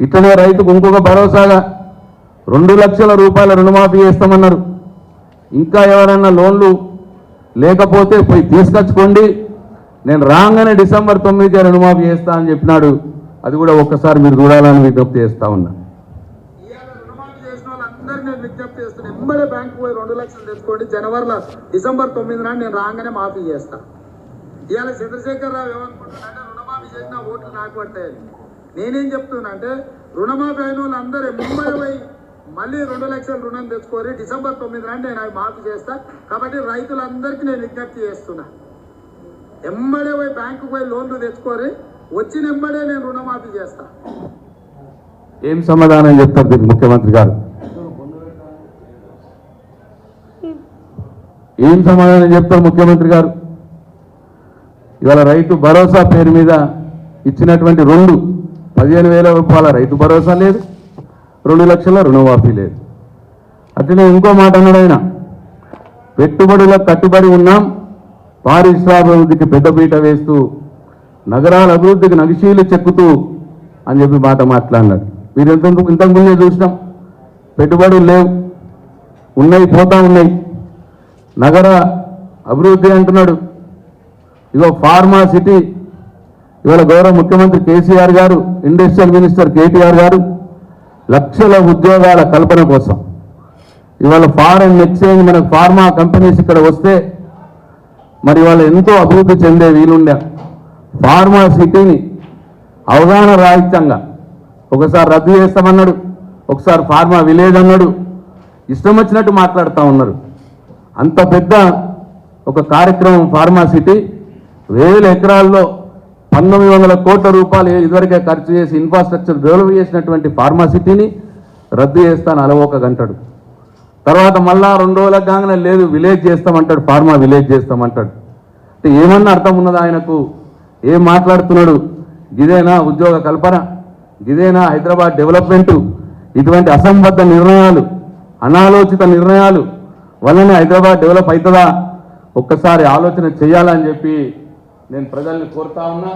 ఇట్లనే రైతుకు ఇంకొక భరోసాగా 2 లక్షల రూపాయల రుణమాఫీ చేస్తామన్నారు. ఇంకా ఎవరన్నా లోన్లు లేకపోతే పోయి తీసుకొచ్చుకోండి, నేను రాగానే డిసెంబర్ 9కి రుణమాఫీ చేస్తా అని చెప్పినాడు. అది కూడా ఒక్కసారి మీరు చూడాలని విజ్ఞప్తి చేస్తా ఉన్నా. విజ్ఞప్తి చేస్తున్నా, ఎంబడే బ్యాంకు పోయి 2 లక్షలు తెచ్చుకోండి, డిసెంబర్ 9 నాడు నేను రాగానే మాఫీ చేస్తా. ఇవాళ చంద్రశేఖర్ రావు ఏమనుకుంటున్నానంటే రుణమాఫీ చేసిన ఓట్లు నాకు పట్టాయని. నేనేం చెప్తున్నా అంటే రుణమాఫీ అయిన వాళ్ళు అందరూ ఎంబడే పోయి మళ్ళీ 2 లక్షల రుణం తెచ్చుకోరి, డిసెంబర్ 9 నాడు నేను అవి మాఫీ చేస్తా. కాబట్టి రైతులందరికీ నేను విజ్ఞప్తి చేస్తున్నా, ఎంబడే పోయి బ్యాంకు పోయి లోన్లు తెచ్చుకోరి, వచ్చిన ఎంబడే నేను రుణమాఫీ చేస్తా. ఏం సమాధానం చెప్తారు దీనికి ముఖ్యమంత్రి గారు? ఏం సమాధానం చెప్తారు ముఖ్యమంత్రి గారు? ఇవాళ రైతు భరోసా పేరు మీద ఇచ్చినటువంటి 15,000 రూపాయల రైతు భరోసా లేదు, 2 లక్షల రుణమాఫీ లేదు. అట్లనే ఇంకో మాట అన్నాడు ఆయన, పెట్టుబడులకు కట్టుబడి ఉన్నాం, పారిశ్రామికాభివృద్ధికి పెద్దపీట వేస్తూ నగరాల అభివృద్ధికి నగిశీలు చెక్కుతూ అని చెప్పి మాట మాట్లాడినాడు. మీరు ఇంతకుముందే చూసినాం, పెట్టుబడులు లేవు, ఉన్నాయి పోతా ఉన్నాయి. నగర అభివృద్ధి అంటున్నాడు. ఇగో ఫార్మా సిటీ, ఇవాళ గౌరవ ముఖ్యమంత్రి కేసీఆర్ గారు, ఇండస్ట్రియల్ మినిస్టర్ కేటీఆర్ గారు లక్షల ఉద్యోగాల కల్పన కోసం ఇవాళ ఫారెన్ ఎక్స్చేంజ్ మనకు ఫార్మా కంపెనీస్ ఇక్కడ వస్తే మరి వాళ్ళు ఎంతో అభివృద్ధి చెందే వీలుండే ఫార్మా సిటీని అవగాహన రాహిత్యంగా ఒకసారి రద్దు చేస్తామన్నాడు, ఒకసారి ఫార్మా విలేజ్ అన్నాడు, ఇష్టం వచ్చినట్టు మాట్లాడుతూ ఉన్నారు. అంత పెద్ద ఒక కార్యక్రమం ఫార్మా సిటీ, 1000 ఎకరాల్లో 1900 కోట్ల రూపాయలు ఇదివరకే ఖర్చు చేసి ఇన్ఫ్రాస్ట్రక్చర్ డెవలప్ చేసినటువంటి ఫార్మా సిటీని రద్దు చేస్తాను అలవోక గంటాడు. తర్వాత మళ్ళా 2 రోజులకు కాగానే లేదు విలేజ్ చేస్తామంటాడు, ఫార్మా విలేజ్ చేస్తామంటాడు. అంటే ఏమన్నా అర్థం ఉన్నదా ఆయనకు? ఏం మాట్లాడుతున్నాడు? ఇదేనా ఉద్యోగ కల్పన? ఇదేనా హైదరాబాద్ డెవలప్మెంటు? ఇటువంటి అసంబద్ధ నిర్ణయాలు, అనాలోచిత నిర్ణయాలు వల్లనే హైదరాబాద్ డెవలప్ అవుతుందా? ఒక్కసారి ఆలోచన చేయాలని చెప్పి నేను ప్రజల్ని కోరుతా ఉన్నా.